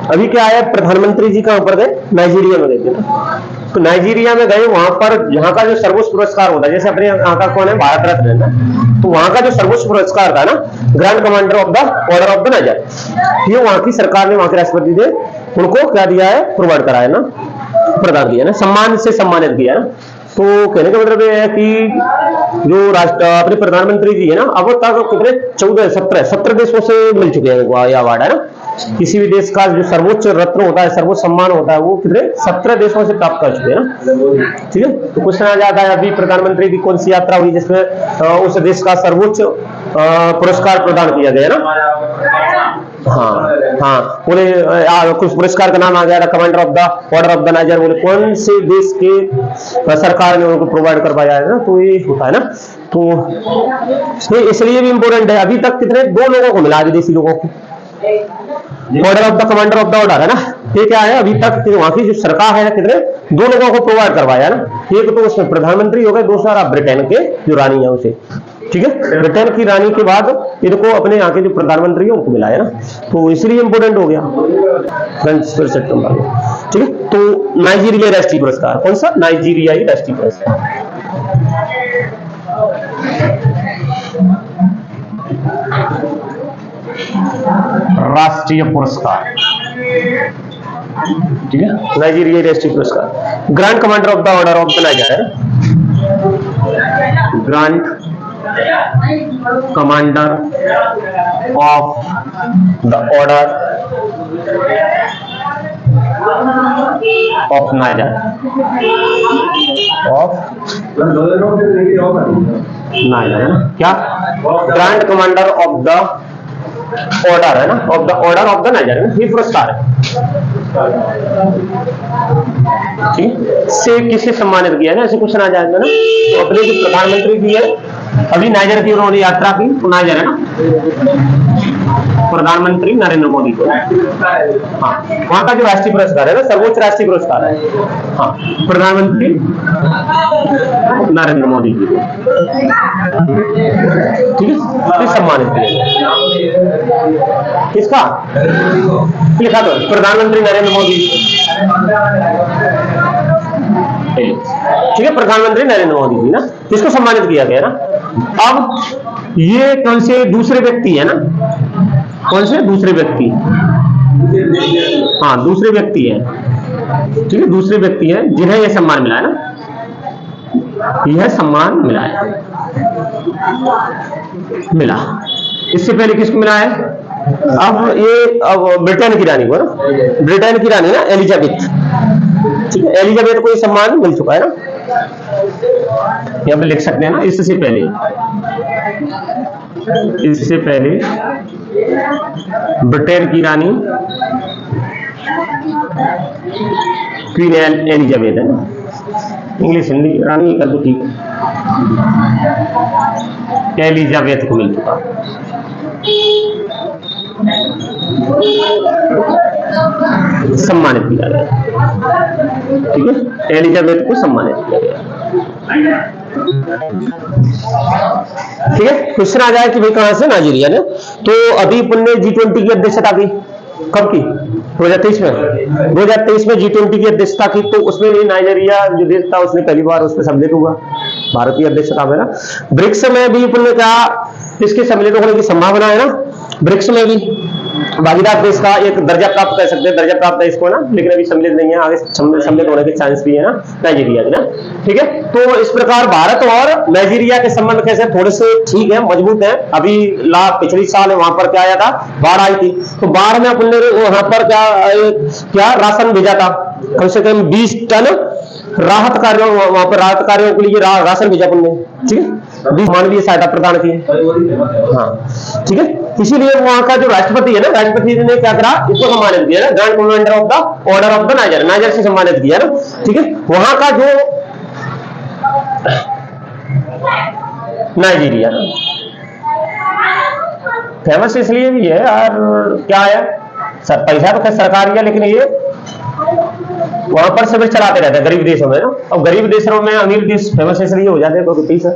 अभी क्या है, प्रधानमंत्री जी कहां पर गए, नाइजीरिया में गए थे ना। तो नाइजीरिया में गए, वहां पर यहाँ का जो सर्वोच्च पुरस्कार होता है, जैसे अपने यहाँ का कौन है, भारत रत्न है ना, तो वहां का जो सर्वोच्च पुरस्कार था ना, grand commander of the order of the niger, ये वहां की सरकार ने, वहां के राष्ट्रपति ने उनको क्या दिया है, प्रोवाइड करा है ना, प्रदान किया ना, सम्मान से सम्मानित किया है ना। तो कहने का मतलब ये है कि जो राष्ट्र अपने प्रधानमंत्री जी है ना, अब तक कितने 17 देशों से मिल चुके हैं यह अवार्ड है ना। किसी भी देश का जो सर्वोच्च रत्न होता है, सर्वोच्च सम्मान होता है, वो कितने 17 देशों से प्राप्त कर चुके हैं ना। ठीक है, तो क्वेश्चन आ जाता है अभी प्रधानमंत्री की कौन सी यात्रा हुई जिसमें उस देश का सर्वोच्च पुरस्कार प्रदान किया गया ना। हाँ बोले कुछ पुरस्कार का नाम आ गया, commander of the order of the niger, बोले कौन से देश के सरकार ने उनको प्रोवाइड करवाया है ना, तो ये होता है ना। तो इसलिए भी इंपोर्टेंट है। अभी तक कितने 2 लोगों को मिला, विदेशी लोगों को, order of the commander of the order है ना। ये क्या है, अभी तक वहां की जो सरकार है कितने 2 लोगों को प्रोवाइड करवाया ना। एक तो उसमें प्रधानमंत्री हो गए, दूसरा ब्रिटेन के जो रानी है उसे, ठीक है, ब्रिटेन की रानी के बाद इनको अपने यहाँ के जो प्रधानमंत्री है उनको मिला है ना, तो इसलिए इंपोर्टेंट हो गया। ठीक है, तो नाइजीरिया राष्ट्रीय पुरस्कार कौन सा, नाइजीरियाई राष्ट्रीय पुरस्कार। राष्ट्रीय पुरस्कार, ठीक है, नाइजीरिया राष्ट्रीय पुरस्कार, grand commander of the order of the Niger है, grand commander of the order of Niger, Niger है ना, क्या, grand commander of the order है ना, of the order of the Niger है ना, ये पुरस्कार है। ठीक, से किसे सम्मानित किया है ना, ऐसे क्वेश्चन आ जाएगा ना। तो अपने जो प्रधानमंत्री की है, अभी नाइजर की उन्होंने यात्रा की, तो नाइजर है ना, प्रधानमंत्री नरेंद्र मोदी को, हाँ, वहां का जो राष्ट्रीय पुरस्कार है ना, सर्वोच्च राष्ट्रीय पुरस्कार है, हाँ, प्रधानमंत्री नरेंद्र मोदी जी को, ठीक है, सम्मानित किया। किसका लिखा, तो प्रधानमंत्री नरेंद्र मोदी, ठीक है, प्रधानमंत्री नरेंद्र मोदी जी ना, किसको सम्मानित किया गया ना। अब ये कौन से दूसरे व्यक्ति है ना, कौन से दूसरे व्यक्ति, हाँ दूसरे व्यक्ति है, ठीक है, दूसरे व्यक्ति है जिन्हें यह सम्मान मिला है ना, यह सम्मान मिला है, मिला। इससे पहले किसको मिला है, अब ब्रिटेन की रानी को ना, ब्रिटेन की रानी ना एलिजाबेथ, ठीक है, एलिजाबेथ को ये सम्मान मिल चुका है ना, यहाँ पे लिख सकते हैं ना। इससे पहले ब्रिटेन की रानी क्वीन एलिजाबेथ है ना, इंग्लिश हिंदी रानी कर दो, ठीक है, एलिजाबेथ को मिल चुका, सम्मानित किया गया, ठीक है, एलिजाबेथ को सम्मानित किया गया। ठीक है, क्वेश्चन आ जाए कि भाई कहां से, नाइजीरिया ने। तो अभी अपन ने G20 की अध्यक्षता की, कब की, 2023 में, 2023 में G20 की अध्यक्षता की, तो उसमें भी नाइजीरिया जो देश था उसने पहली बार उसमें सम्मिलित हुआ, भारत की अध्यक्षता में ना। ब्रिक्स में भी अपन ने कहा इसके सम्मिलित होने की संभावना है ना, ब्रिक्स में भी भागीदार देश का एक दर्जा प्राप्त कर सकते हैं, दर्जा प्राप्त है इसको ना, लेकिन अभी सम्मिलित नहीं है, आगे सम्मिलित होने के चांस भी है ना नाइजीरिया के ना। ठीक है, तो इस प्रकार भारत और नाइजीरिया के संबंध कैसे, थोड़े से ठीक है, मजबूत है। अभी पिछली साल वहां पर क्या आया था, बाढ़ आई थी, तो बाढ़ में अपन ने वहां पर क्या राशन भेजा था, कम से कम 20 टन राहत कार्यों, वहां पर राहत कार्यों के लिए राशन भेजा अपन ने, ठीक है, मानवीय सहायता प्रदान की, हाँ, ठीक है। इसीलिए वहां का जो राष्ट्रपति है ना, राष्ट्रपति ने क्या करा, इसको सम्मानित किया ना, grand commander of the order of the niger, niger से सम्मानित किया ना, ठीक है। वहां का जो नाइजीरिया फेमस इसलिए भी है यार, क्या है सर, पैसा तो खैर सरकारी है, लेकिन ये वहां पर शिविर चलाते रहते हैं गरीब देशों में ना। अब गरीब देशों में अमीर देश फेमस इसलिए हो जाते हैं, तो पैसा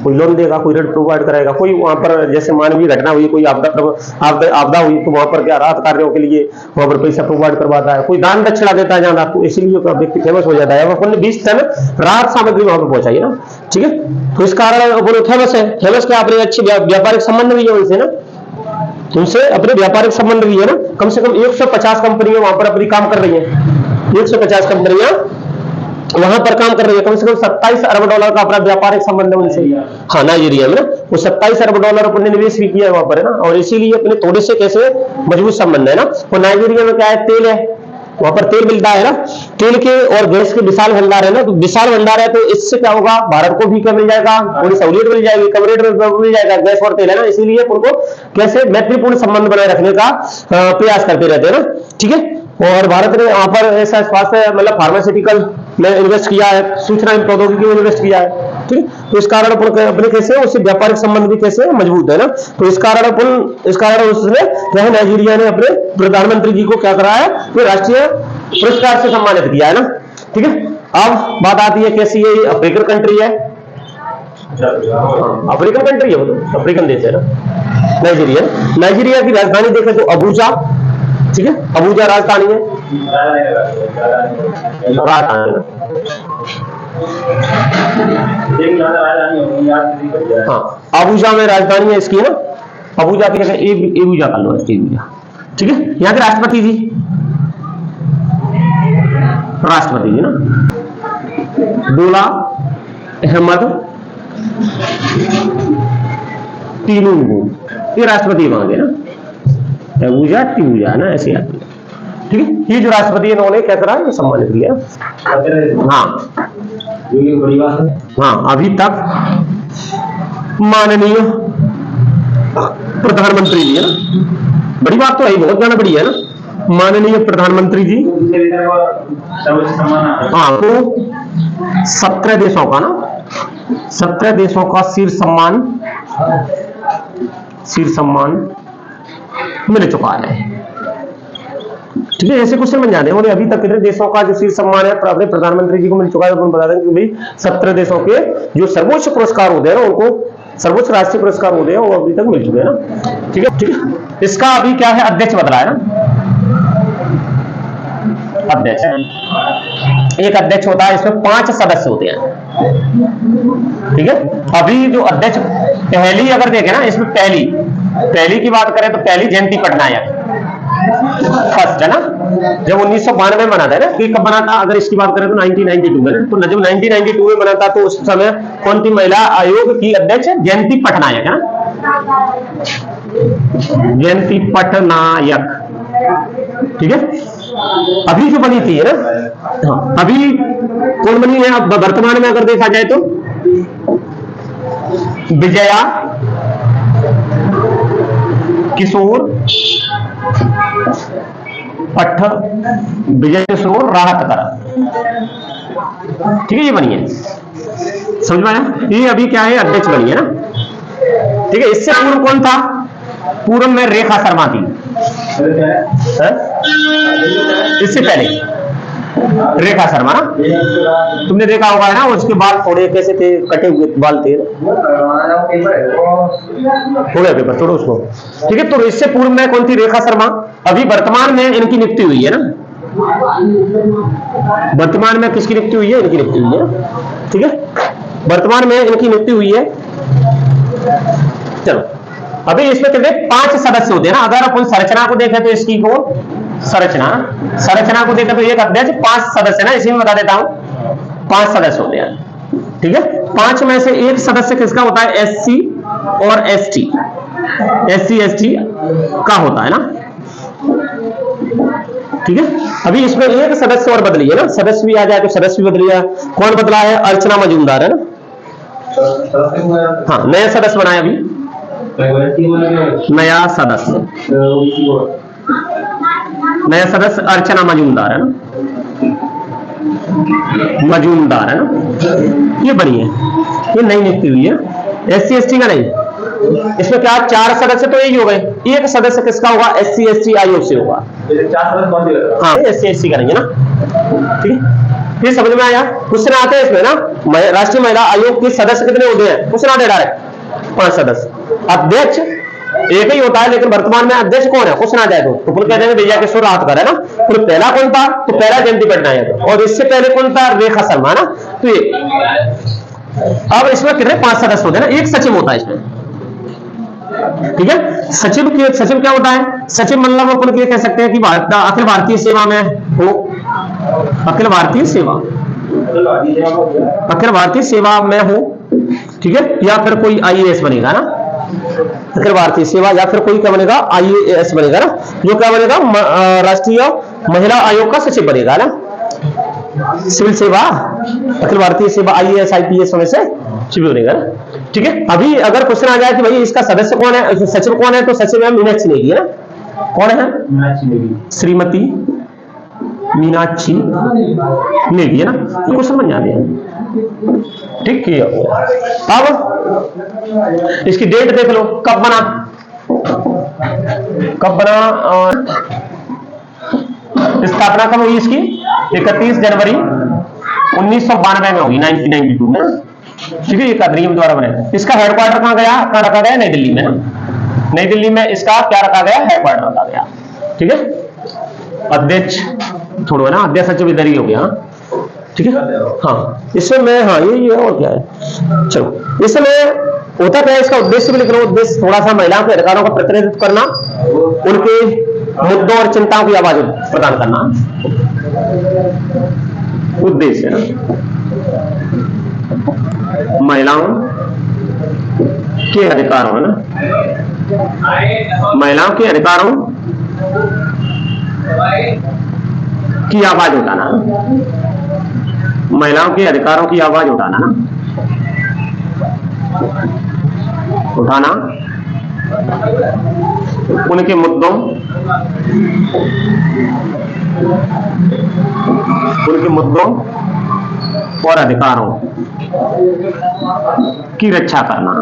कोई लोन देगा, कोई ऋण प्रोवाइड कराएगा, कोई वहां पर जैसे मानवीय घटना हुई, कोई आपदा हुई तो वहां पर क्या राहत कार्यों के लिए वहां पर पैसा प्रोवाइड करवाता है, कोई दान दक्षिणा देता है ज्यादा, तो इसीलिए व्यक्ति फेमस हो जाता है। अपन ने 20 टन राहत सामग्री वहां पर पहुंचाई ना, ठीक है, तो इस कारण बोलो फेमस है। फेमस क्या, अपने अच्छे व्यापारिक संबंध भी है उनसे ना, तुमसे अपने व्यापारिक संबंध भी है ना। कम से कम 150 कंपनियां वहां पर अपनी काम कर रही हैं, 150 कंपनियां वहां पर काम कर रही है। कम से कम 27 अरब डॉलर का अपना व्यापारिक संबंध है उनसे। हाँ, नाइजीरिया में ना, वो 27 अरब डॉलर अपने निवेश भी किया है वहां पर है ना, और इसीलिए अपने थोड़े से कैसे मजबूत संबंध है ना। तो नाइजीरिया में क्या है, तेल है, वहां पर तेल मिलता है ना, तेल के और गैस के विशाल भंडार है ना, तो विशाल भंडार है, तो इससे क्या होगा, भारत को भी क्या मिल जाएगा, थोड़ी सहूलियत मिल जाएगी, कम रेट में मिल जाएगा गैस और तेल है ना। इसीलिए उनको कैसे मैत्रीपूर्ण संबंध बनाए रखने का प्रयास करते रहते हैं ना, ठीक है। और भारत ने वहां पर ऐसा स्वास्थ्य मतलब फार्मास्यूटिकल में इन्वेस्ट किया है, सूचना एवं प्रौद्योगिकी में इन्वेस्ट किया है, ठीक है। तो इस कारण अपने कैसे उससे व्यापारिक संबंध भी कैसे मजबूत है ना। तो इस कारण उसने जो है नाइजीरिया ने अपने प्रधानमंत्री जी को क्या करा है, तो राष्ट्रीय पुरस्कार से सम्मानित किया है ना, ठीक है। अब बात आती है कैसी है, अफ्रीकन कंट्री है, अफ्रीकन कंट्री है, वो तो अफ्रीकन देश है ना नाइजीरिया। नाइजीरिया की राजधानी देखें तो अबूजा, ठीक है, अबूजा राजधानी है, हाँ, अबूजा में राजधानी है इसकी ना, अबूजा की जगह एबूजा कर लो, एबूजा, ठीक है। यहाँ के राष्ट्रपति जी ना बोला अहमद तिनुबू, ये राष्ट्रपति वहां के ना, अबूजा टिबूजा ना, ऐसे आती है, ठीक है। ये जो राष्ट्रपति इन्होंने क्या करा, ये सम्मानित किया। हाँ, अभी तक माननीय प्रधानमंत्री जी है ना, बड़ी बात तो है, बहुत ज्यादा बड़ी है ना, माननीय प्रधानमंत्री जी, हाँ, तो 17 देशों का ना, 17 देशों का शीर्ष सम्मान मिल चुका है, ठीक है। ऐसे क्वेश्चन बन जाते हैं, अभी तक कितने देशों का जो शीर्ष सम्मान है अपने प्रधानमंत्री जी को मिल चुका है, तो बता दें कि भाई 17 देशों के जो सर्वोच्च पुरस्कार होते हैं ना, उनको सर्वोच्च राष्ट्रीय पुरस्कार होते हैं, वो अभी तक मिल चुके हैं ना, ठीक है, ठीक है। इसका अभी क्या है, अध्यक्ष बदला है ना, अध्यक्ष, एक अध्यक्ष होता है, इसमें 5 सदस्य होते हैं, ठीक है। अभी जो अध्यक्ष पहली अगर देखें ना, इसमें पहली की बात करें तो पहली जयंती पटनायक फर्स्ट है ना, जब 1992 में बना था ना, कब बना था, अगर इसकी बात करें तो 1992 में, तो जब 1992 में बना था तो उस समय कौन थी महिला आयोग की अध्यक्ष, जयंती पटनायक है ना, जयंती पटनायक, ठीक है। अभी जो बनी थी है ना, हाँ, अभी कौन बनी है वर्तमान में अगर देखा जाए तो विजया किशोर विजय किशोर राहतकर, ठीक है, ये बनी है, समझ में आया। ये अभी क्या है, अध्यक्ष बनी है ना, ठीक है। इससे पूर्व कौन था, पूर्व में रेखा शर्मा थी, इससे पहले रेखा शर्मा ना, तुमने देखा होगा है ना, उसके बाल थोड़े कैसे थे, कटे हुए बाल थे, थोड़े पेपर छोड़ो उसको, ठीक है। तो इससे पूर्व में कौन थी, रेखा शर्मा। अभी वर्तमान में इनकी नियुक्ति हुई है ना, वर्तमान में किसकी नियुक्ति हुई है, इनकी नियुक्ति हुई है, ठीक है, वर्तमान में इनकी नियुक्ति हुई है। चलो, अभी इसमें कितने 5 सदस्य होते हैं ना, अगर अपन संरचना को देखें तो इसकी को संरचना को देखें तो एक अध्यक्ष 5 सदस्य ना, इसी में बता देता हूं, 5 सदस्य होते हैं, ठीक है। 5 में से एक सदस्य किसका होता है, एससी और एसटी, SC/ST का होता है ना, ठीक है। अभी इसमें एक सदस्य और बदली है ना, सदस्य भी आ जाए तो सदस्य भी बदली है। कौन बदला है, अर्चना मजूमदार है ना, हाँ, नया सदस्य बनाया अभी, नया सदस्य अर्चना मजूमदार है ना, ये बनी है, ये नई नियुक्ति हुई है। SC/ST का नहीं, इसमें क्या 4 सदस्य तो यही हो गए, एक सदस्य किसका होगा, SC/ST आयोग से होगा, हाँ, SC/ST का नहीं है ना, ठीक है। फिर समझ में आया? क्वेश्चन आते हैं इसमें ना, राष्ट्रीय महिला आयोग के सदस्य कितने होते हैं? क्वेश्चन आते डायरेक्ट 5 सदस्य। अध्यक्ष एक ही होता है, लेकिन वर्तमान में अध्यक्ष कौन है? क्वेश्चन आ जाए तो फिर कहते हैं भैया किशोर राहतकर है ना। तो पहला कौन था? तो पहला जयंती पटनायक, और इससे पहले कौन था? रेखा शर्मा ना। तो ये अब इसमें कितने 5 सदस्य होते हैं ना, एक सचिव होता है इसमें, ठीक है। सचिव क्या होता है? सचिव मतलब अपन ये कह सकते हैं कि अखिल भारतीय सेवा में हो, अखिल भारतीय सेवा में हो, ठीक है। या फिर कोई आईएएस बनेगा ना, अखिल भारतीय सेवा, या फिर कोई क्या बनेगा? आईएएस बनेगा ना, जो क्या बनेगा? राष्ट्रीय महिला आयोग का सचिव बनेगा ना, सिविल सेवा, अखिल भारतीय सेवा, आईएएस आईपीएस होने से सचिव बनेगा ना, ठीक है। अभी अगर क्वेश्चन आ जाए कि भाई इसका सदस्य कौन है, सचिव कौन है, तो सचिव है मीनाक्षी नेगी है ना। कौन है? श्रीमती मीनाक्षी नेगी है ना। ये क्वेश्चन बन जाते हैं, ठीक है। अब इसकी डेट देख लो, कब बना स्थापना कब हुई इसकी? 31 जनवरी 1992 में होगी, 1992 में, ठीक है। ये अधिनियम द्वारा बने। इसका हेडक्वार्टर कहां रखा गया? नई दिल्ली में ना। नई दिल्ली में इसका क्या रखा गया? हेडक्वार्टर रखा गया, ठीक है। अध्यक्ष छोड़ो ना, अध्यक्ष सचिव इधर ही हो गया, ठीक है। हाँ, इसमें हाँ ये और क्या है, चलो इसमें होता क्या है, इसका उद्देश्य भी लिख लो। उद्देश्य थोड़ा सा महिलाओं के अधिकारों का प्रतिनिधित्व करना, उनके मुद्दों और चिंताओं की आवाज प्रदान करना, उद्देश्य है ना। महिलाओं के अधिकारों है ना, महिलाओं के अधिकारों की आवाज उठाना, महिलाओं के अधिकारों की आवाज उठाना ना, उनके मुद्दों और अधिकारों की रक्षा करना,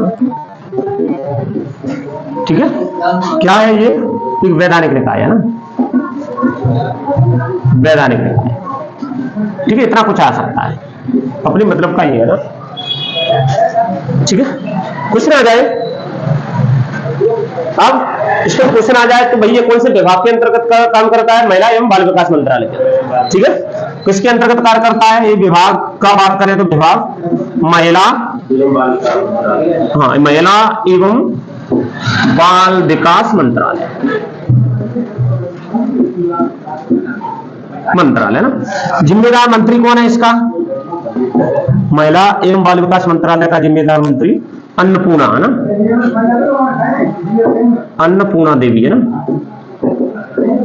ठीक है। क्या है ये? एक वैधानिक निकाय है ना, वैधानिक निकाय, ठीक है। इतना कुछ आ सकता है, अपने मतलब का ही है ना, ठीक है। क्वेश्चन आ जाए, अब इसका क्वेश्चन आ जाए तो भैया कौन से विभाग के अंतर्गत काम करता है? महिला एवं बाल विकास मंत्रालय के, ठीक है। किसके अंतर्गत कार्य करता है ये विभाग? का बात करें तो विभाग महिला एवं बाल विकास मंत्रालय ना। जिम्मेदार मंत्री कौन है इसका? महिला एवं बाल विकास मंत्रालय का जिम्मेदार मंत्री अन्नपूर्णा है ना, अन्नपूर्णा देवी है ना,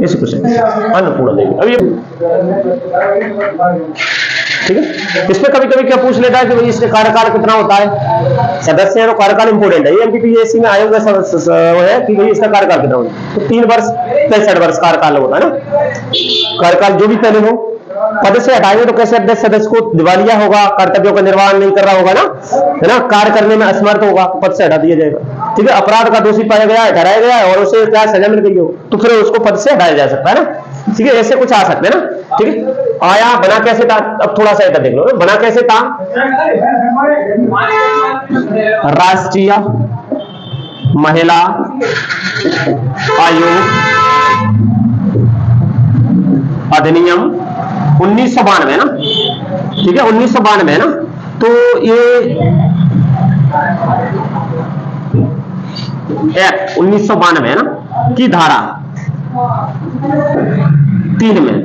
ऐसे कुछ है, अन्नपूर्णा देवी। अभी ठीक है। इसमें कभी कभी क्या पूछ लेता है कि भाई इसका कार्यकाल कितना होता है? सदस्य है तो कार्यकाल इंपोर्टेंट है। ये एमपीपीएससी में आयोग है कि भाई इसका कार्यकाल कितना होता है, तो 3 वर्ष 65 वर्ष कार्यकाल होता है ना। कार्यकाल जो भी पहले हो, पद से हटाएंगे तो कैसे अध्यक्ष सदस्य को दिवालिया होगा, कर्तव्यों का निर्वहन नहीं कर रहा होगा ना, है ना, कार्य करने में असमर्थ होगा, पद से हटा दिया जाएगा, ठीक है। अपराध का दोषी पाया गया, ठहराया गया और उसे क्या सजा मिल गई हो, तो फिर उसको पद से हटाया जा सकता है ना, ठीक है। ऐसे कुछ आ सकते हैं ना, ठीक है। आया बना कैसे था? अब थोड़ा सा इधर देख लो, बना कैसे था? राष्ट्रीय महिला आयोग अधिनियम 1992 ना, ठीक है, 1992 ना। तो ये एक्ट 1992 ना की धारा 3 में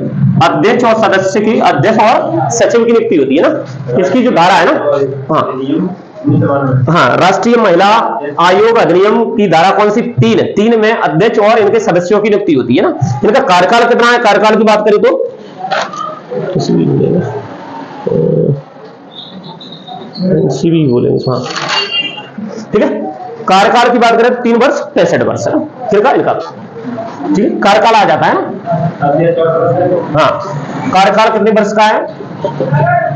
अध्यक्ष और सदस्य की, अध्यक्ष और सचिव की नियुक्ति होती है ना। इसकी जो धारा है ना, हाँ, राष्ट्रीय महिला आयोग अधिनियम की धारा कौन सी? 3 में अध्यक्ष और इनके सदस्यों की नियुक्ति होती है ना। इनका कार्यकाल कितना है? कार्यकाल की बात करें तो बोलेंगे, हाँ, ठीक है। कार्यकाल की बात करें तो 3 वर्ष 65 वर्ष है ना, इनका, ठीक है। कार्यकाल आ जाता है ना, हाँ, कार्यकाल कितने वर्ष का है?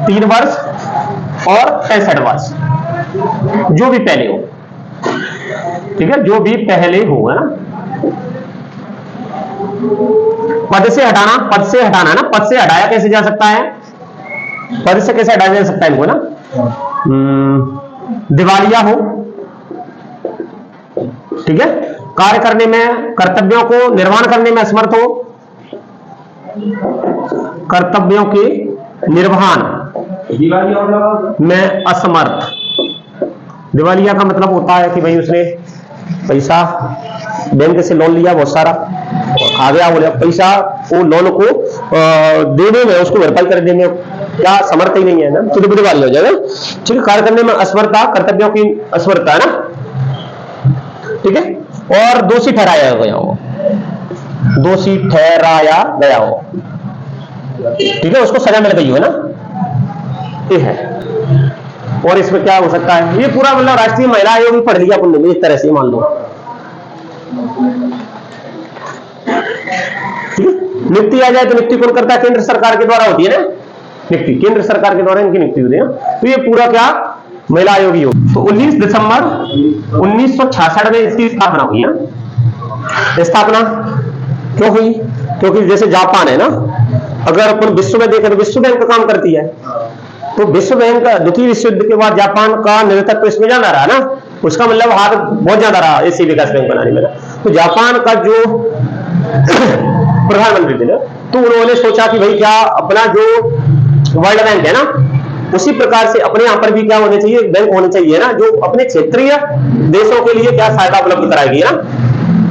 3 वर्ष और 65 वर्ष, जो भी पहले हो, ठीक है, जो भी पहले हो, है ना। पद से हटाना ना, पद से हटाया कैसे जा सकता है? पद से कैसे हटाया जा सकता है इनको ना, दिवालिया हो, ठीक है, कार्य करने में, कर्तव्यों को निर्वहन करने में असमर्थ हो, कर्तव्यों के निर्वहन में असमर्थ। दिवालिया का मतलब होता है कि भाई उसने पैसा बैंक से लोन लिया बहुत सारा, आ गया बोले पैसा वो लोन को देने में, उसको भरपाई करने में क्या समर्थ ही नहीं है ना, तो दिवालिया हो जाएगा। ठीक है, कार्य करने में असमर्थता, कर्तव्यों की असमर्थता है ना, ठीक है। और दोषी ठहराया गया हो, दोषी ठहराया गया हो, ठीक है, उसको सजा मिल गई हो ना, ये है। और इसमें क्या हो सकता है, ये पूरा मतलब राष्ट्रीय महिला आयोग भी पढ़ लिया अपन ने इस तरह से, मान लो, ठीक है। नियुक्ति आ जाए तो नियुक्ति कौन करता है, केंद्र सरकार के द्वारा होती है ना नियुक्ति, केंद्र सरकार के द्वारा इनकी नियुक्ति होती है ना, तो ये पूरा क्या महिला आयोग ही हो। तो 19 दिसंबर 1966 में इसकी स्थापना हुई है। स्थापना क्यों हुई, क्योंकि जैसे जापान है ना, अगर अपन विश्व में देखें तो विश्व बैंक का काम करती है, तो विश्व बैंक द्वितीय विश्व युद्ध के बाद जापान का नेतृत्व इसमें ज्यादा रहा ना, उसका मतलब हाथ बहुत ज्यादा रहा एशियाई विकास बैंक बनाने में। तो जापान का जो प्रधानमंत्री थे ना, तो उन्होंने सोचा कि भाई क्या अपना जो वर्ल्ड बैंक है ना, उसी प्रकार से अपने यहाँ पर भी क्या होने चाहिए, बैंक होने चाहिए ना, जो अपने क्षेत्रीय देशों के लिए क्या सहायता उपलब्ध कराएगी ना।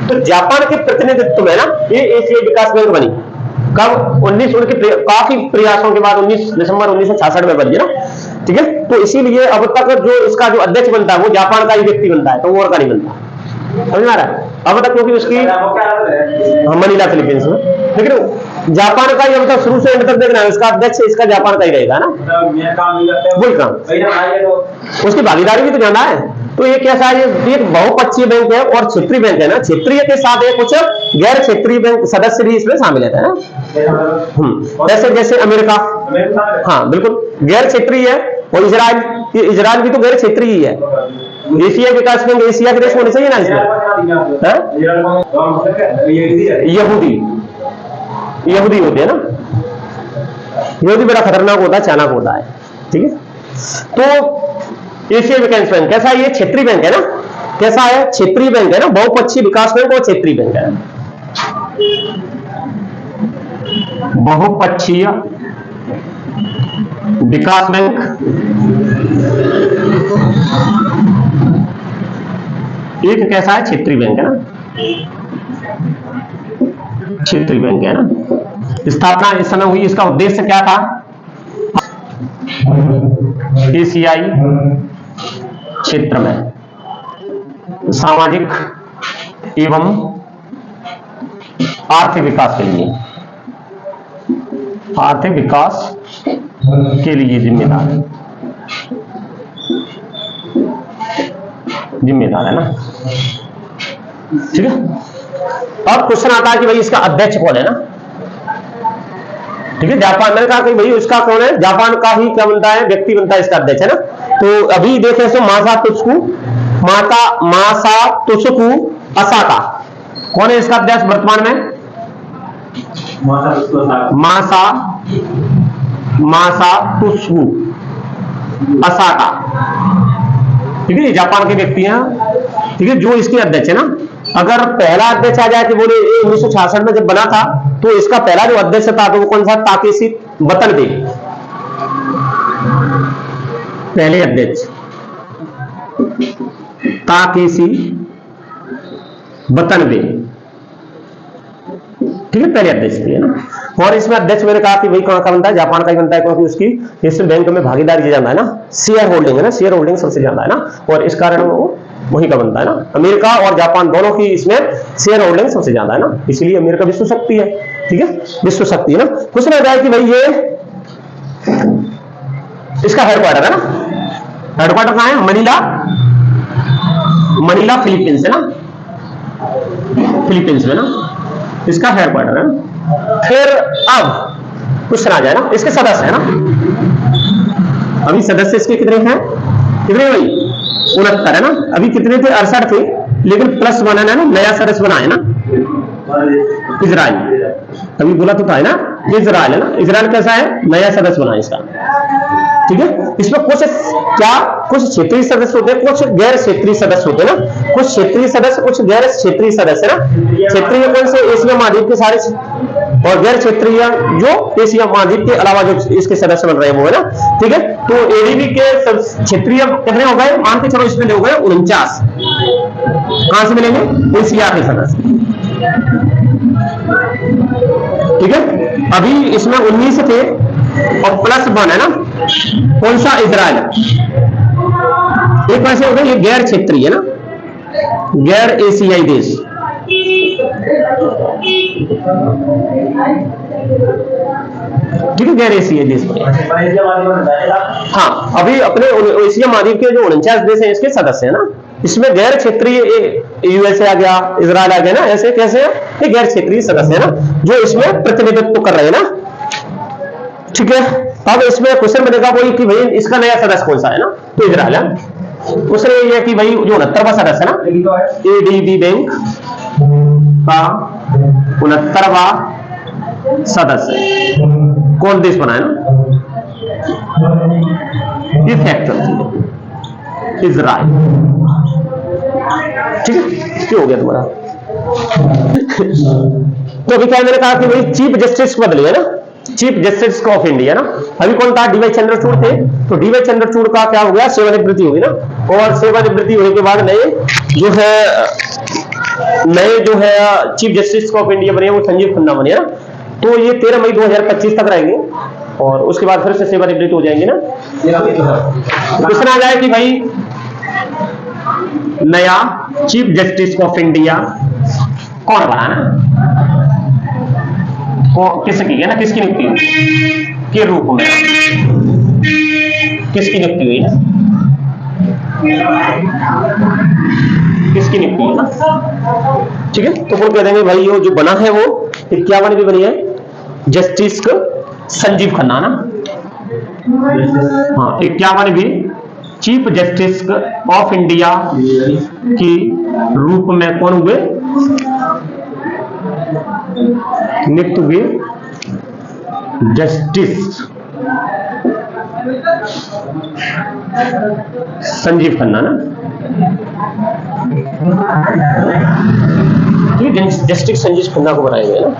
तो जापान के प्रतिनिधित्व में ना ये एशियाई विकास बैंक बनी। कब, 19 उनके काफी प्रयासों के बाद 19 दिसंबर 1966 में बनी है ना, ठीक है। तो इसीलिए अब तक जो इसका जो अध्यक्ष बनता है वो जापान का ही व्यक्ति बनता है, तो वो और का नहीं बनता, समझ में आ रहा है अब तक, क्योंकि उसकी मनीला फिलीपींस में, लेकिन जापान का ही अब तक शुरू से एंड तक देखना है, इसका अध्यक्ष इसका जापान का ही रहेगा ना, वही काम, उसकी भागीदारी भी तो जाना है। तो ये कैसा है, ये एक बहुपक्षीय बैंक है और क्षेत्रीय बैंक है ना, क्षेत्रीय के साथ एक कुछ गैर क्षेत्रीय बैंक सदस्य भी इसमें शामिल है ना, जैसे जैसे अमेरिका, हाँ बिल्कुल गैर क्षेत्रीय है, और इजराइल, ये इजराइल भी तो गैर क्षेत्रीय ही है। एशिया विकास बैंक एशिया के देश होने चाहिए ना इसमें, यहूदी यहूदी होते हैं ना, यहूदी बड़ा खतरनाक होता है, चाणक्य होता है, ठीक है। तो एशिया विकास बैंक कैसा है, ये क्षेत्रीय बैंक है ना, कैसा है, क्षेत्रीय बैंक है ना, बहुपक्षीय विकास बैंक और क्षेत्रीय बैंक है, बहुपक्षीय विकास बैंक एक कैसा है, क्षेत्रीय बैंक है ना, क्षेत्रीय बैंक है ना। स्थापना इस समय हुई, इसका उद्देश्य क्या था, एशियाई क्षेत्र में सामाजिक एवं आर्थिक विकास के लिए, आर्थिक विकास के लिए जिम्मेदार है ना, ठीक है। अब क्वेश्चन आता है कि भाई इसका अध्यक्ष कौन है ना, ठीक है। जापान, मैंने कहा कि भाई उसका कौन है, जापान का ही क्या बनता है, व्यक्ति बनता है इसका अध्यक्ष है ना। तो अभी देखें तो मासात्सुको असाका कौन है इसका अध्यक्ष वर्तमान में, मासात्सुको असाका, ठीक है, जापान के व्यक्ति हैं, ठीक है, जो इसके अध्यक्ष है ना। अगर पहला अध्यक्ष आ जाए कि बोले 1966 में जब बना था, तो इसका पहला जो अध्यक्ष था तो वो कौन सा, ताकेशी वतनबे, पहले अध्यक्ष ताकेशी वतनबे, ठीक है, पहले अध्यक्ष थे ना। और इसमें अध्यक्ष मैंने कहा कि भाई कहां का बनता है, जापान का ही बनता है, क्योंकि उसकी इस बैंक में भागीदारी ज्यादा है ना, शेयर होल्डिंग है ना, शेयर होल्डिंग सबसे ज्यादा है ना, और इस कारण वो वही का बनता है ना। अमेरिका और जापान दोनों की इसमें शेयर होल्डिंग सबसे ज्यादा है ना, इसलिए अमेरिका विश्व शक्ति है, ठीक है, विश्व शक्ति है ना। कुछ ना जाए कि भाई ये इसका हेडक्वार्टर है ना, हेडक्वार्टर कहां है, मनीला फिलीपींस है ना, फिलीपींस में ना इसका हेडक्वार्टर है ना। फिर अब क्वेश्चन आ जाए ना, इसके सदस्य है ना, अभी सदस्य इसके कितने हैं, कितने भाई 69 है ना, अभी कितने थे 68 थे, लेकिन प्लस बनाना है ना, नया सदस्य बना है ना इजराइल, अभी बोला तो था है ना, इजराइल है ना, इजराइल कैसा है, नया सदस्य बना है इसका, ठीक है। इसमें कुछ क्या, कुछ क्षेत्रीय सदस्य होते हैं, कुछ गैर क्षेत्रीय सदस्य होते हैं ना, कुछ क्षेत्रीय सदस्य, कुछ गैर क्षेत्रीय सदस्य ना। क्षेत्रीय कौन से, एशिया महाद्वीप के सारे, और गैर क्षेत्रीय जो एशिया महाद्वीप के अलावा जो इसके सदस्य बन रहे हैं वो है ना, ठीक है। तो एडीबी के क्षेत्रीय कितने हो गए, मान के चलो इसमें हो गए 49। कहां से मिलेंगे, एशिया के सदस्य, ठीक है। अभी इसमें 19 थे और +1 है ना, कौन सा, इजराइल। एक कैसे हो गए, ये गैर क्षेत्रीय है ना, गैर एशियाई देश। ठीक है, गैर एशियाई देश। हाँ, अभी अपने एशिया महाद्वीप के जो 49 देश हैं इसके सदस्य है ना, इसमें गैर क्षेत्रीय यूएसए आ गया, इजराइल आ गया ना, ऐसे कैसे है, ये गैर क्षेत्रीय सदस्य है ना, जो इसमें प्रतिनिधित्व कर रहे हैं ना, ठीक है। अब इसमें क्वेश्चन बनेगा वही कि भाई इसका नया सदस्य कौन सा है ना, तो इजराइल है। क्वेश्चन ये है कि भाई जो 69वां सदस्य है ना, एडीबी बैंक का 69वां सदस्य कौन देश बना है ना, ये फैक्ट इजराइल, ठीक है। क्यों हो गया तुम्हारा। तो अभी क्या मैंने कहा कि भाई चीफ जस्टिस को बदली है ना, चीफ जस्टिस ऑफ इंडिया ना, अभी कौन था, डीवाई चंद्रचूड़ थे। तो डीवाई चंद्रचूड़ का क्या हो गया, सेवानिवृत्ति होगी ना, और सेवानिवृत्ति होने के बाद नए जो है चीफ जस्टिस ऑफ इंडिया बने, वो संजीव खन्ना बने ना। तो ये 13 मई 2025 तक रहेंगे और उसके बाद फिर से सेवानिवृत्त हो जाएंगे ना। क्वेश्चन आ जाए कि भाई नया चीफ जस्टिस ऑफ इंडिया कौन बना ना, किसकी है ना, किसकी नियुक्ति के रूप में, किसकी नियुक्ति हुई ना, किसकी नियुक्ति हुई ना, ठीक है। तो फिर कह देंगे भाई ये जो बना है वो 51 भी बनी है, जस्टिस संजीव खन्ना ना, हाँ 51 भी चीफ जस्टिस ऑफ इंडिया की रूप में कौन हुए, नियुक्त हुए जस्टिस संजीव खन्ना ना, जस्टिस संजीव खन्ना को बनाए गए ना।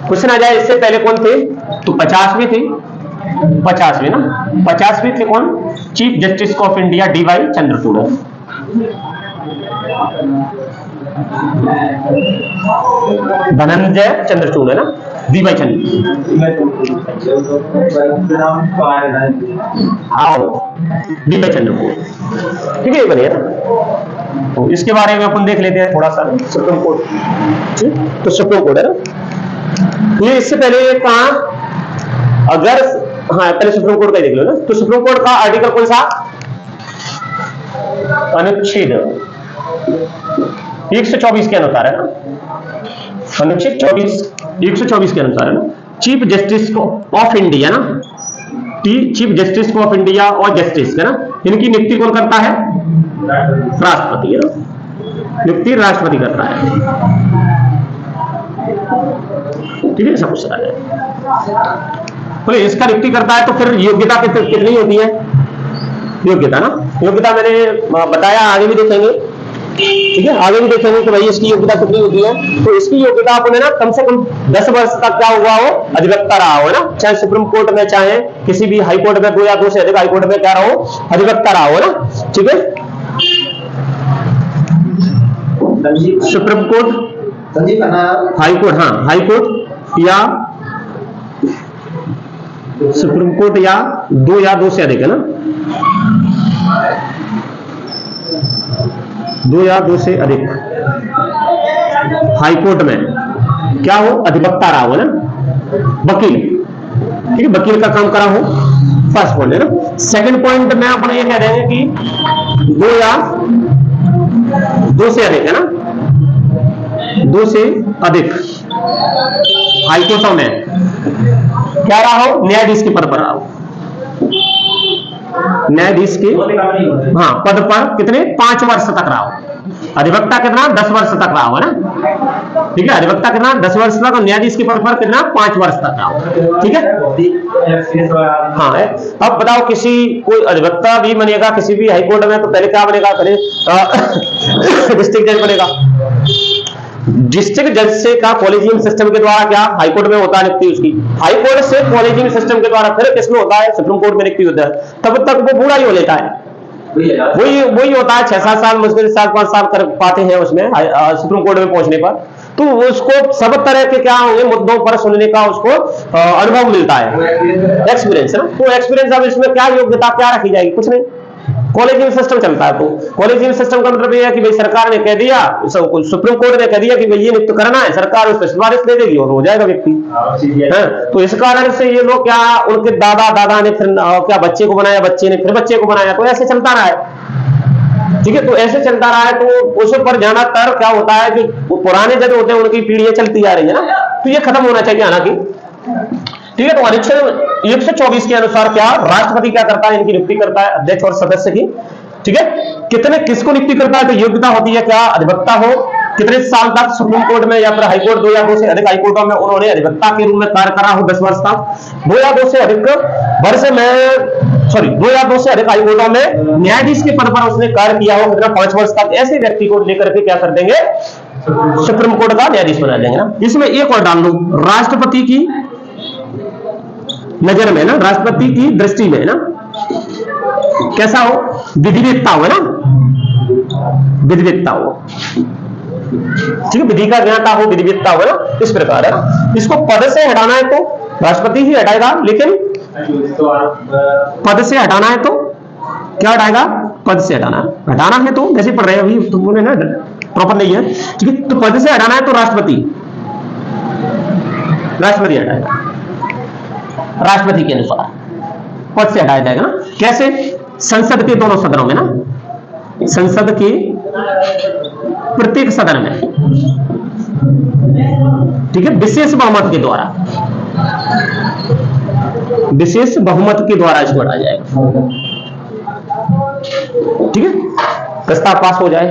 क्वेश्चन आ जाए इससे पहले कौन थे, तो 50वें थे, 50वें ना, 50वें थे कौन, chief justice of India DY Chandrachud. Dhananjaya Chandrachud है ना, डीवाई चंद्रचूड़, डीवाई चंद्रचूड़, ठीक है, बने ना। तो इसके बारे में अपन देख लेते हैं थोड़ा सा, सुप्रीम कोर्ट, तो सुप्रीम कोर्ट है ना, ये इससे पहले कहा, अगर हाँ पहले सुप्रीम कोर्ट का देख लो ना, तो सुप्रीम कोर्ट का आर्टिकल कौन सा, अनुच्छेद 124 के अनुसार है ना, अनुच्छेद 124 के अनुसार है ना, चीफ जस्टिस ऑफ इंडिया ना, चीफ जस्टिस ऑफ इंडिया और जस्टिस है ना, इनकी नियुक्ति कौन करता है, राष्ट्रपति है ना, नियुक्ति राष्ट्रपति करता है, ठीक है। सब कुछ आ जाए, बोले इसका नियुक्ति करता है तो फिर योग्यता कितनी होती है, योग्यता ना, योग्यता मैंने बताया, आगे भी देखेंगे, ठीक है, आगे भी देखेंगे कि भाई इसकी योग्यता कितनी होती है। तो इसकी योग्यता आपने ना कम से कम 10 वर्ष तक क्या हुआ हो, अधिवक्ता रहा हो ना, चाहे सुप्रीम कोर्ट में, चाहे किसी भी हाई कोर्ट में, 2 या 2 से अधिक हाई कोर्ट में क्या रहो, अधिवक्ता रहा हो ना, ठीक है। सुप्रीम कोर्ट, हाई कोर्ट, हाँ हाई कोर्ट या सुप्रीम कोर्ट या 2 या 2 से अधिक है ना, 2 या 2 से अधिक हाई कोर्ट में क्या हो, अधिवक्ता रहा हो ना, वकील, ठीक है, वकील का काम करा हो, फर्स्ट पॉइंट है ना। सेकंड पॉइंट में अपने ये कह रहे हैं कि 2 या 2 से अधिक है ना, 2 से अधिक हाई कोर्टों में क्या रहा हो, न्यायाधीश के पद पर रहा हो, न्यायाधीश के हाँ पद पर कितने 5 वर्ष तक रहा हो, अधिवक्ता कितना 10 वर्ष तक रहा हो ना, ठीक है, अधिवक्ता कितना 10 वर्ष तक, और न्यायाधीश के पद पर कितना 5 वर्ष तक का। ठीक है, हाँ है। अब बताओ किसी कोई अधिवक्ता भी बनेगा किसी भी हाईकोर्ट में, तो पहले क्या बनेगा, पहले डिस्ट्रिक्ट जज बनेगा। डिस्ट्रिक्ट जज से का कॉलेजियम सिस्टम के द्वारा क्या हाईकोर्ट में होता है नियुक्ति उसकी, हाईकोर्ट से कॉलेजियम सिस्टम के द्वारा फिर किसमें होता है, सुप्रीम कोर्ट में नियुक्ति होता है। तब तक वो पूरा ही हो लेता है, वही होता है 6-7 साल, मुश्किल 7-5 साल कर पाते हैं उसमें सुप्रीम कोर्ट में पहुंचने पर। तो उसको सब तरह के क्या होंगे मुद्दों पर सुनने का उसको अनुभव मिलता है, एक्सपीरियंस ना। तो एक्सपीरियंस, अब इसमें क्या योग्यता क्या रखी जाएगी, कुछ नहीं, कॉलेजियम सिस्टम चलता है। तो कॉलेजियम सिस्टम का मतलब ये है कि भाई सरकार ने कह दिया, सुप्रीम कोर्ट ने कह दिया कि भाई ये नियुक्त करना है, सरकार उस पर सिफारिश दे देगी और हो जाएगा व्यक्ति। तो इस कारण से ये लोग क्या, उनके दादा ने फिर क्या बच्चे को बनाया, बच्चे ने फिर बच्चे को बनाया, तो ऐसे चलता रहा है। ठीक है, तो ऐसे चलता रहा है। तो उस पर ज्यादातर क्या होता है, जो पुराने जज होते हैं उनकी पीढ़ियां चलती आ रही है ना, तो ये खत्म होना चाहिए हालांकि। ठीक है, तो अनुच्छेद 124 के अनुसार क्या राष्ट्रपति क्या करता है, इनकी नियुक्ति करता है अध्यक्ष और सदस्य की। ठीक है, किसको नियुक्ति करता है, तो योग्यता होती है क्या, अधिवक्ता हो, कितने साल तक सुप्रीम कोर्ट में या फिर हाईकोर्ट 2 या 2 से अधिक हाईकोर्टों में उन्होंने अधिवक्ता के रूप में कार्य करा हो 10 वर्ष तक, 2 या 2 से अधिक वर्ष में 2 या 2 से अधिक हाईकोर्टों में न्यायाधीश के पद पर उसने कार्य किया हो कितना 5 वर्ष तक, ऐसे व्यक्ति को लेकर के क्या कर देंगे, सुप्रीम कोर्ट का न्यायाधीश बना देंगे ना। इसमें एक और डाल दो, राष्ट्रपति की नजर में ना, राष्ट्रपति की दृष्टि में ना कैसा हो, विधिवेत्ता हो ना, विधिवेत्ता हो। ठीक है, विधि का ज्ञाता हो, विधिवेत्ता हो ना, इस प्रकार है। इसको पद से हटाना है तो राष्ट्रपति ही हटाएगा, लेकिन पद से हटाना है तो क्या हटाएगा, पद से हटाना है तो जैसे पढ़ रहे हैं अभी तो बोले ना प्रॉपर नहीं है। ठीक है, तो पद से हटाना है तो राष्ट्रपति हटाएगा, राष्ट्रपति के अनुसार पद से हटाया जाएगा ना। कैसे, संसद के दोनों सदनों में ना, संसद के प्रत्येक सदन में, ठीक है, विशेष बहुमत के द्वारा, विशेष बहुमत के द्वारा इसको हटाया जाएगा। ठीक है, प्रस्ताव पास हो जाए,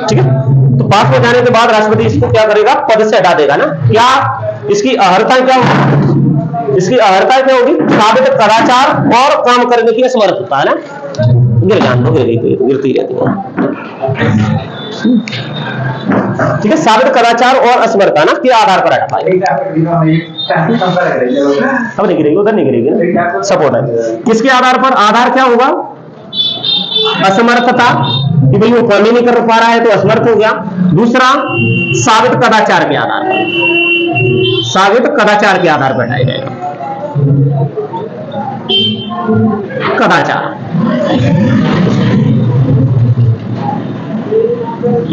ठीक है, तो पास हो जाने के बाद राष्ट्रपति इसको क्या करेगा, पद से हटा देगा ना। क्या इसकी अर्हता क्या होगी, इसकी अर्हता क्या होगी, साबित कदाचार और काम करने की असमर्थता है ना। गिरती रहती है। ठीक है, साबित कदाचार और असमर्थता ना के आधार पर हटा पाएगा। अब नहीं गिरेगी, उधर नहीं गिरेगी ना, सपोर्ट है। किसके आधार पर, आधार क्या होगा, असमर्थता, कि भाई वो काम ही नहीं कर पा रहा है तो असमर्थ हो गया। दूसरा, साबित कदाचार के आधार पर, साबित कदाचार के आधार पर हटाया जाएगा,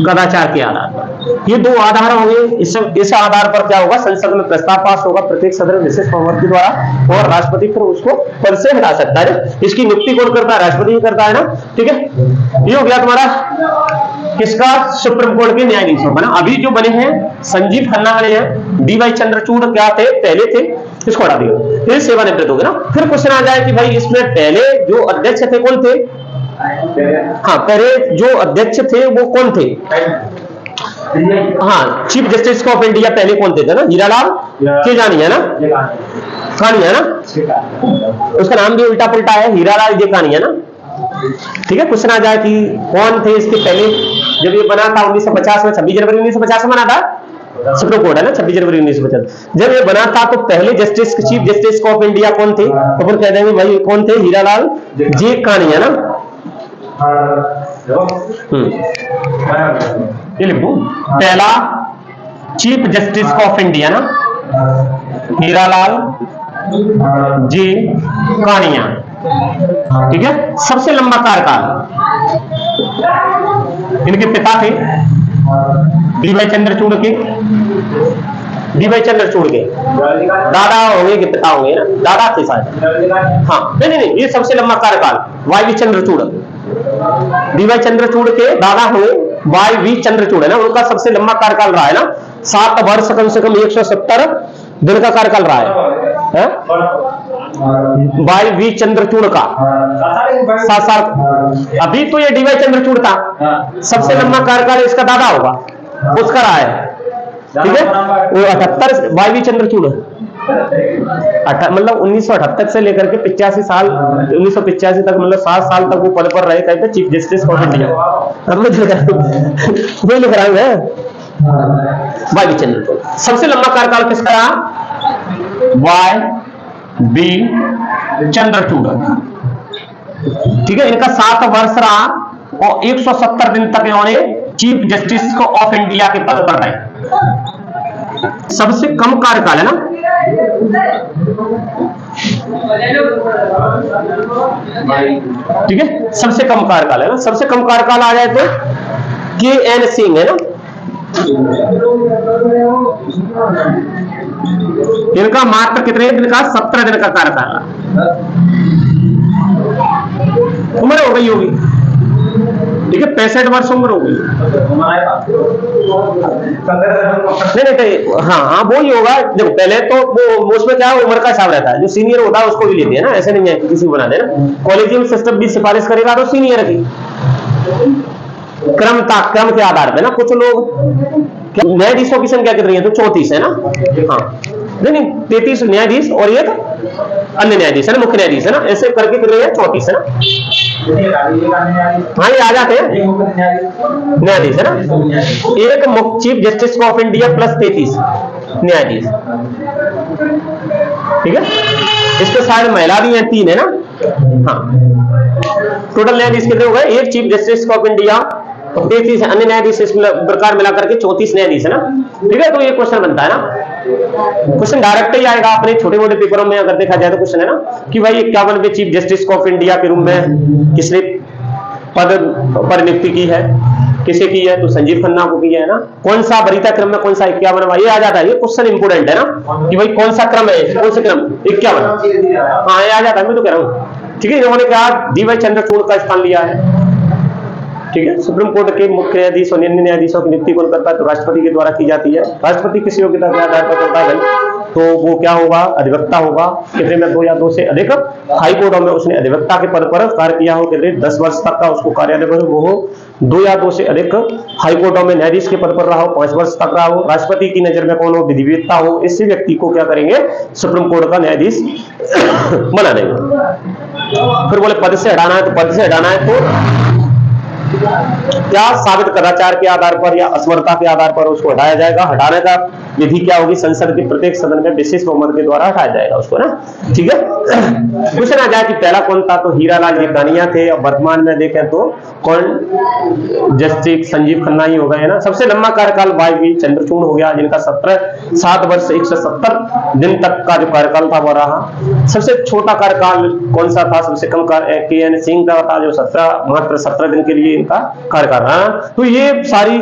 कदाचार के आधार पर। ये 2 आधार होंगे। इस आधार पर क्या होगा, संसद में प्रस्ताव पास होगा प्रत्येक सदन विशेष बहुमत के द्वारा, और राष्ट्रपति फिर उसको पद से हटा सकता है। इसकी नियुक्ति कौन करता है, राष्ट्रपति ही करता है ना। ठीक है, ये हो गया तुम्हारा किसका, सुप्रीम कोर्ट के न्यायाधीशों का ना। अभी जो बने हैं संजीव खन्ना बने हैं, डी.वाई. चंद्रचूड़ क्या थे, पहले थे, इसको हटा दिया, फिर सेवानिवृत्त हो गए ना। फिर क्वेश्चन आ जाए कि भाई इसमें पहले जो अध्यक्ष थे कौन थे, हाँ पहले जो अध्यक्ष थे वो कौन थे, हाँ चीफ जस्टिस ऑफ इंडिया पहले कौन थे ना, हीरालाल केजानी है ना, कानी है ना, उसका नाम भी उल्टा पुल्टा है, हीरालाल जेकानी है ना। ठीक है, क्वेश्चन आ जाए कि कौन थे इसके पहले, जब ये बना था 1950 में, 26 जनवरी 1950 में बना था सुप्रीम कोर्ट है ना, 26 जनवरी 1950 जब ये बना था, तो पहले justice chief justice of India कौन थे, तो फिर कह देंगे भाई कौन थे, हीरालाल जेकानी है ना। ये लिख दूं, पहला चीफ जस्टिस ऑफ इंडिया ना हीरालाल जे कानिया। ठीक है, सबसे लंबा कार्यकाल इनके पिता थे डी.वाई. चंद्रचूड़ के, डी.वाई. चंद्रचूड़ के दादा होंगे कि पिता होंगे ना, दादा थे शायद, हाँ नहीं, ये सबसे लंबा कार्यकाल वाई.वी. चंद्रचूड़, डी.वाई. चंद्रचूड़ के दादा हुए वाई.वी. चंद्रचूड़ है ना, उनका सबसे लंबा कार्यकाल रहा है ना, 7 वर्ष कम से कम 170 दिन का कार्यकाल रहा है वाई.वी. चंद्रचूड़ का 7 साल। अभी तो ये डी.वाई. चंद्रचूड़ था, सबसे लंबा कार्यकाल इसका दादा होगा, उसका रहा है ठीक है। वो 78 वाई चंद्रचूड़ मतलब 1978 से लेकर के 85 साल 1985 तक, मतलब 7 साल तक वो पद पर रहे, कहते चीफ जस्टिस ऑफ इंडिया। वो लिख रहा है वाई चंद्रचूड़। सबसे लंबा कार्यकाल किसका रहा? वाई बी चंद्रचूड़, ठीक है। इनका 7 वर्ष रहा और 170 दिन तक इन्होंने चीफ जस्टिस ऑफ इंडिया के पद पर रहे। सबसे कम कार्यकाल है ना, ठीक है, सबसे कम कार्यकाल है ना। सबसे कम कार्यकाल आ जाए तो KN सिंह है ना, इनका मात्र कितने दिन का? 17 दिन का कार्यकाल। उम्र हो गई होगी, ठीक है, 65 वर्ष उम्र हो गई। नहीं, हाँ वो ही होगा। देखो पहले तो वो उसमें क्या उम्र का हिसाब रहता है, जो सीनियर होता है उसको भी लेते हैं ना, ऐसे नहीं है किसी को बना देना। कॉलेजियम सिस्टम भी सिफारिश करेगा तो सीनियर की क्रम के आधार पे ना। कुछ लोग न्यायाधीशों की संख्या कितनी है? तो 34 है ना। हाँ नहीं 33 न्यायाधीश और एक अन्य न्यायाधीश है ना, मुख्य न्यायाधीश है ना, ऐसे करके कितने हैं? 34 है ना। हाँ ये आ जाते हैं न्यायाधीश है ना। एक chief justice of India plus 33 न्यायाधीश, ठीक है। इसके साथ महिला भी है 3 है ना। हाँ टोटल न्यायाधीश कितने हो गए? एक चीफ जस्टिस ऑफ इंडिया और 33 अन्य न्यायाधीश, इस प्रकार मिलाकर के 34 न्यायाधीश है ना, ठीक है। तो ये क्वेश्चन बनता है ना, क्वेश्चन डायरेक्ट ही आएगा अपने छोटे मोटे पेपरों में अगर देखा जाए तो। क्वेश्चन है ना कि भाई 51वें चीफ जस्टिस ऑफ इंडिया के रूप में किसने पद पर नियुक्ति की है? किसे की है? तो संजीव खन्ना को की है ना। कौन सा वरीयता क्रम में कौन सा 51वां? ये आ जाता है, ये क्वेश्चन इंपोर्टेंट है ना कि भाई कौन सा क्रम है, कौन से क्रम? 51। हाँ ये आ जाता है, मैं तो कह रहा हूँ, ठीक है। इन्होंने कहा DY चंद्रचूड़ का स्थान लिया है, ठीक है। सुप्रीम कोर्ट के मुख्य न्यायाधीश और अन्य न्यायाधीशों की नियुक्ति कौन करता है? तो राष्ट्रपति के द्वारा की जाती है। राष्ट्रपति किस योग्यता के आधार पर करता है भाई? तो वो क्या होगा? अधिवक्ता होगा। कितने में? 2 या 2 से अधिक। हाई कोर्टों में उसने अधिवक्ता के पद पर कार्य किया हो, कितने 10 वर्ष तक का उसको कार्यानुभव वो हो। 2 या 2 से अधिक हाई कोर्टों में न्यायाधीश के पद पर रहा हो, 5 वर्ष तक रहा हो। राष्ट्रपति की नजर में कौन हो? विधिवेत्ता हो। इस व्यक्ति को क्या करेंगे? सुप्रीम कोर्ट का न्यायाधीश बना देंगे। फिर बोले पद से हटाना है, तो पद से हटाना है तो क्या साबित कदाचार के आधार पर या असमर्थता के आधार पर उसको हटाया जाएगा। हटाने का विधि क्या होगी? संसद के प्रत्येक सदन में विशेष बहुमत के द्वारा हटाया जाएगा उसको ना, ठीक है। क्वेश्चन आ जाए कि पहला कौन था? तो हीरालाल जीकानिया थे। और वर्तमान में देखें तो कौन? जस्टिस संजीव खन्ना ही हो गए ना। सबसे लंबा कार्यकाल वाई चंद्रचूड़ हो गया, जिनका 7 वर्ष 170 दिन तक का जो कार्यकाल था वो रहा। सबसे छोटा कार्यकाल कौन सा था? सबसे कम KN सिंह का था, जो मात्र 17 दिन के लिए इनका कार्यकाल रहा। तो ये सारी